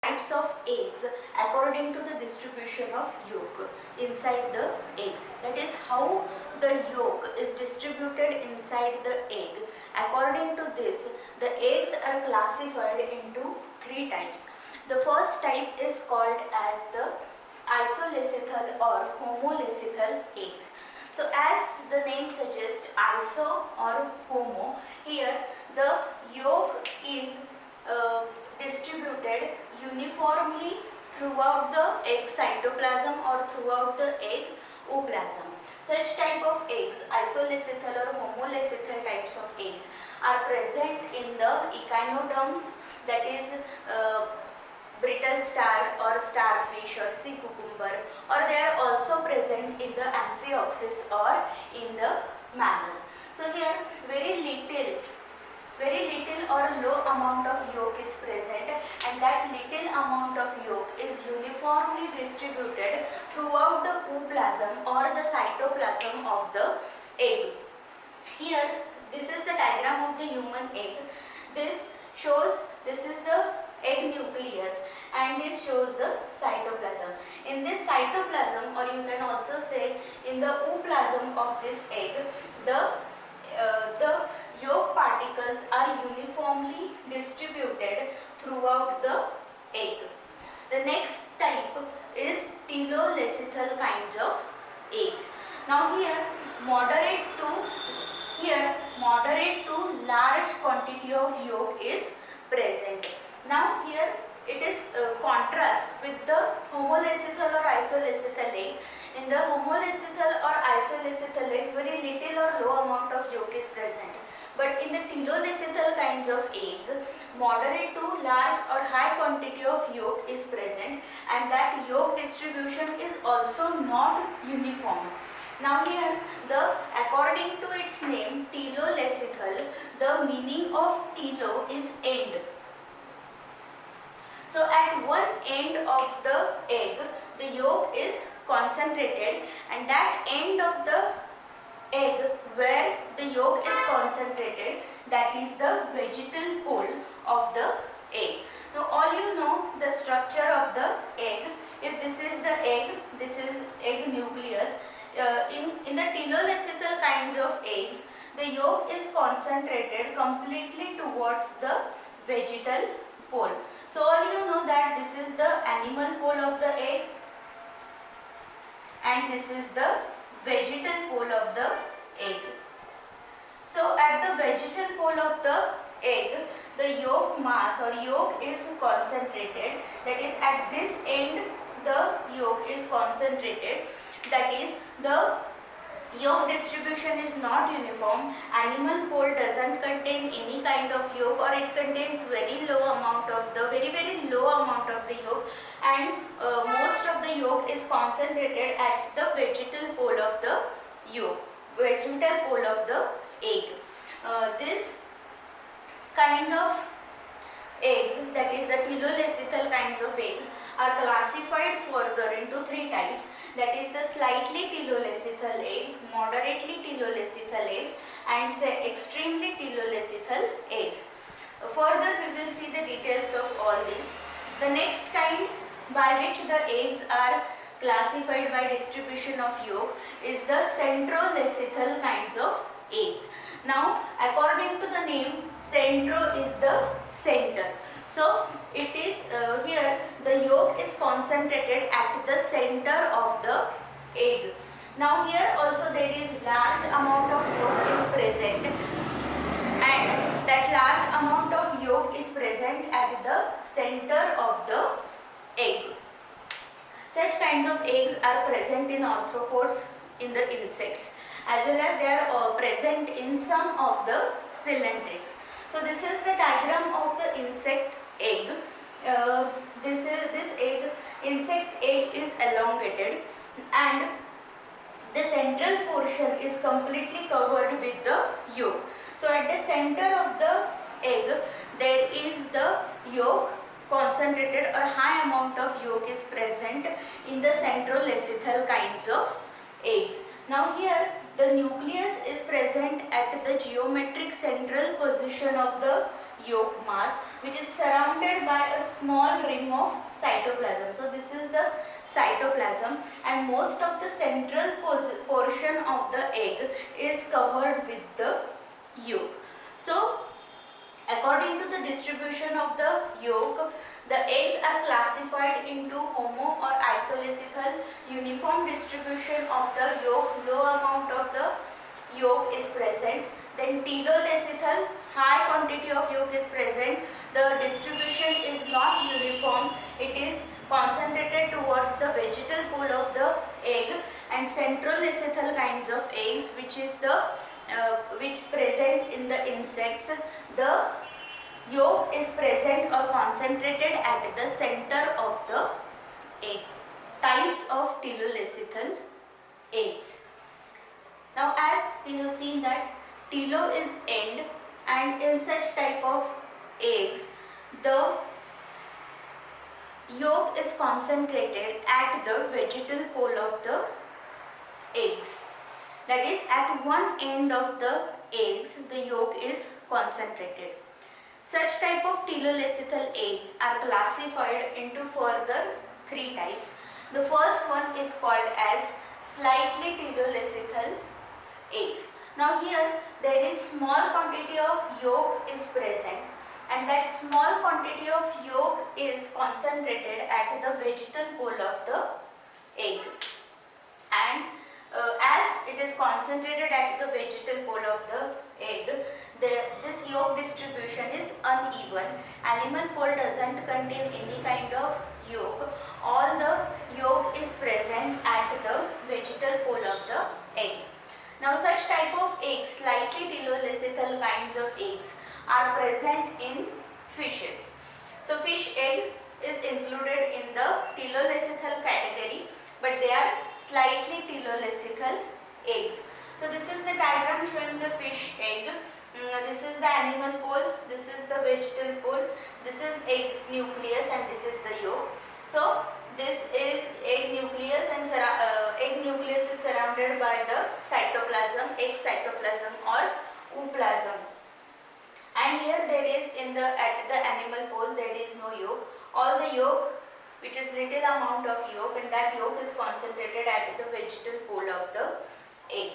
types of eggs according to the distribution of yolk inside the eggs. That is how the yolk is distributed inside the egg. According to this, the eggs are classified into three types. The first type is called as the isolecithal or homolecithal eggs. So as the name suggests, iso or homo, here the yolk is distributed uniformly throughout the egg cytoplasm or throughout the egg ooplasm. Such type of eggs, isolecithal or homolecithal types of eggs, are present in the echinoderms, that is brittle star or starfish or sea cucumber, or they are also present in the amphioxus or in the mammals. So here very little or low amount of yolk is present, and that little amount of yolk is uniformly distributed throughout the ooplasm or the cytoplasm of the egg. Here this is the diagram of the human egg. This is the egg nucleus and this shows the cytoplasm. In this cytoplasm, or you can also say in the ooplasm of this egg, the yolk particles are uniformly distributed throughout the egg. The next type is telolecithal kinds of eggs. Now here moderate to large quantity of yolk is present. Now here it is contrast with the homolecithal or isolecithal eggs. In the homolecithal or isolecithal eggs, very little or low amount of yolk is present. But in the telolecithal kinds of eggs, moderate to large or high quantity of yolk is present, and that yolk distribution is also not uniform. Now here, according to its name, telolecithal, the meaning of telo is end. So at one end of the egg, the yolk is concentrated, and that end of the egg where the yolk is concentrated, that is the vegetal pole of the egg. Now all you know the structure of the egg. If this is the egg, this is egg nucleus. In the telolecithal kinds of eggs, the yolk is concentrated completely towards the vegetal pole. So all you know that this is the animal pole of the egg and this is the vegetal pole of the egg. So at the vegetal pole of the egg, the yolk mass or yolk is concentrated, that is at this end the yolk is concentrated, that is the yolk distribution is not uniform. Animal pole doesn't contain any kind of yolk, or it contains very low amount of the very low amount of the yolk, and most of the yolk is concentrated at the vegetal pole of the vegetal pole of the egg. This kind of eggs, that is the telolecithal kinds of eggs, are classified further into three types, that is the slightly telolecithal eggs, moderately telolecithal eggs, and extremely telolecithal eggs. Further we will see the details of all these. The next kind by which the eggs are classified by distribution of yolk is the centrolecithal kinds of eggs. Now according to the name, centro is the center. So it is here the yolk is concentrated at the center of the egg. Now here also there is large amount of yolk is present, and that large amount of yolk is present at the center of the egg. Such kinds of eggs are present in arthropods, in the insects, as well as they are present in some of the cylindrics. So this is the diagram of the insect egg. Insect egg is elongated, and the central portion is completely covered with the yolk. So at the center of the egg there is the yolk concentrated, or high amount of yolk is present in the centrolecithal kinds of eggs. Now here the nucleus is present at the geometric central position of the yolk mass, which is surrounded by a small rim of cytoplasm. So this is the cytoplasm, and most of the central portion of the egg is covered with the yolk. So according to the distribution of the yolk, the eggs are classified into homo or isoleucical. Uniform distribution of the yolk, low amount of the yolk is present. Then teloleucical, high quantity of yolk is present. The distribution is not uniform, it is concentrated towards the vegetal pole of the egg. And centroleucical kinds of eggs, which is the which present in the insects, the yolk is present or concentrated at the center of the egg. Types of teloleucical eggs. Now as we have seen that telo is end, and in such type of eggs the yolk is concentrated at the vegetal pole of the eggs. That is, at one end of the eggs the yolk is concentrated. Such type of teloleucical eggs are classified into further three types. The first one is called as slightly teloleucical eggs. Now here there is small quantity of yolk is present, and that small quantity of yolk is concentrated at the vegetal pole of the egg. And as it is concentrated at the vegetal pole of the egg, this yolk distribution is uneven. Animal pole doesn't contain any kind of yolk. All the yolk is present at the vegetal pole of the egg. Now such type of eggs, slightly teloleucical kinds of eggs, are present in fishes. So fish egg is included in the teloleucical category, but they are slightly teloleucical eggs. So this is the diagram showing the fish egg. This is the animal pole, this is the vegetal pole, this is egg nucleus, and this is the yolk. So this is egg nucleus, and egg nucleus is surrounded by the cytoplasm, egg cytoplasm or ooplasm. And here there is at the animal pole there is no yolk. All the yolk, which is little amount of yolk, and that yolk is concentrated at the vegetal pole of the egg.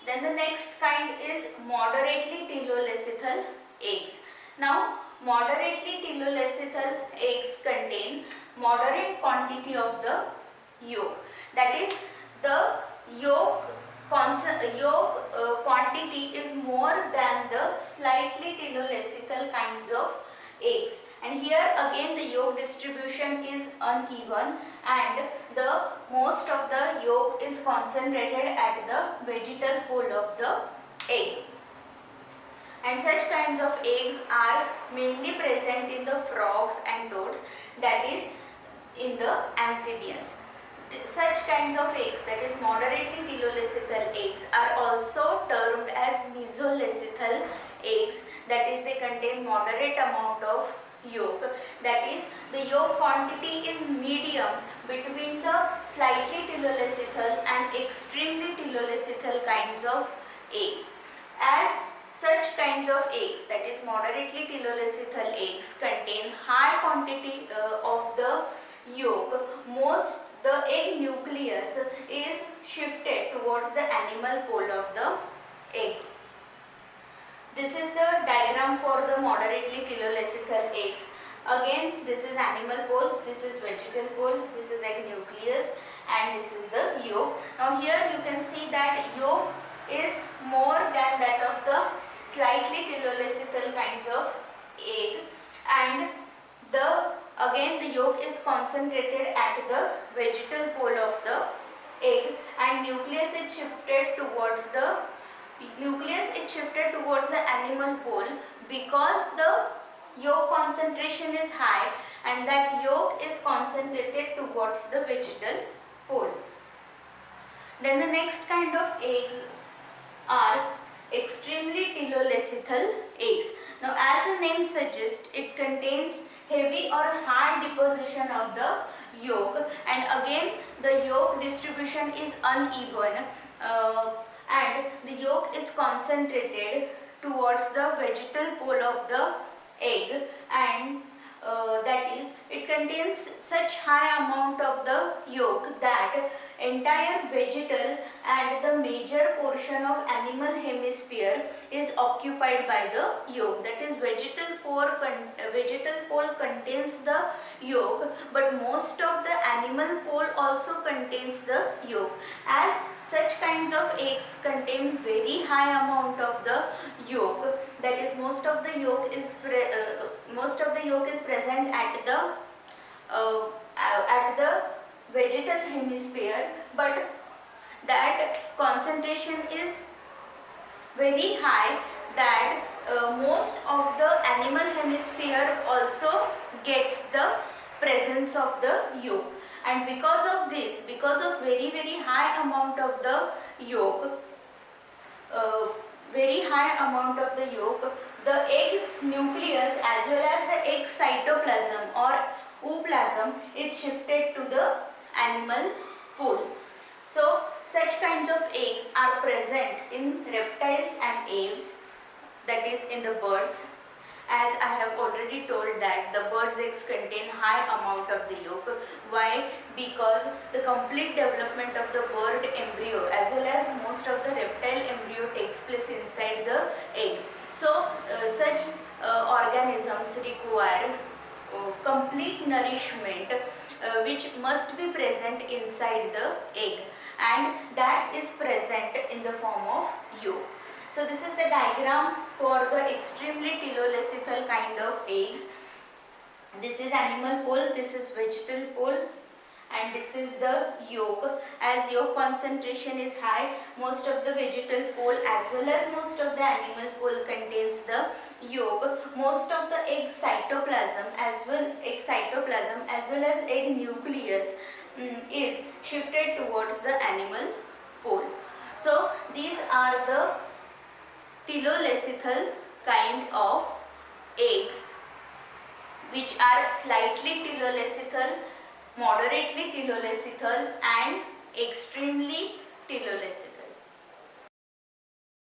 Then the next kind is moderately teloleucical eggs. Now moderately teloleucical eggs contain moderate quantity of the yolk. That is, the yolk quantity is more than the slightly teloleucical kinds of eggs. And here again the yolk distribution is uneven, and the most of the yolk is concentrated at the vegetal pole of the egg. And such kinds of eggs are mainly present in the frogs and toads, that is in the amphibians. Such kinds of eggs, that is moderately teloleucical eggs, are also termed as mesoleucical eggs, that is they contain moderate amount of yolk. That is, the yolk quantity is medium between the slightly teloleucical and extremely teloleucical kinds of eggs. As such kinds of eggs, that is moderately teloleucical eggs, contain high quantity of the yolk, the egg nucleus is shifted towards the animal pole of the egg. This is the diagram for the moderately teloleucical eggs. Again, this is animal pole, this is vegetal pole, this is egg nucleus, and this is the yolk. Now here you can see that yolk is more than that of the slightly teloleucical kinds of egg, and again the yolk is concentrated at the vegetal pole of the egg, and nucleus is shifted towards the animal pole because the yolk concentration is high, and that yolk is concentrated towards the vegetal pole. Then the next kind of eggs are extremely teloleucical eggs. Now as the name suggests, it contains heavy or high deposition of the yolk, and again the yolk distribution is uneven, and the yolk is concentrated towards the vegetal pole of the egg, and that contains such high amount of the yolk that entire vegetal and the major portion of animal hemisphere is occupied by the yolk. That is, vegetal pole contains the yolk, but most of the animal pole also contains the yolk. As such kinds of eggs contain very high amount of the yolk, that is, most of the yolk is present at the vegetal hemisphere, but that concentration is very high that most of the animal hemisphere also gets the presence of the yolk. And because of this, because of very high amount of the yolk, the egg nucleus as well as the egg cytoplasm or ooplasm is shifted to the animal pool. So such kinds of eggs are present in reptiles and aves, that is in the birds. As I have already told that the bird's eggs contain high amount of the yolk. Why? Because the complete development of the bird embryo as well as most of the reptile embryo takes place inside the egg. So such organisms require complete nourishment which must be present inside the egg, and that is present in the form of yolk. So this is the diagram for the extremely telolacethal kind of eggs. This is animal pole, this is vegetal pole, and this is the yolk. As yolk concentration is high, most of the vegetal pole as well as most of the animal pole contains the yolk. Most of the egg cytoplasm as well as egg nucleus is shifted towards the animal pole. So these are the telolacethal kind of eggs, which are slightly telolacethal, moderately telolacethal, and extremely telolacethal.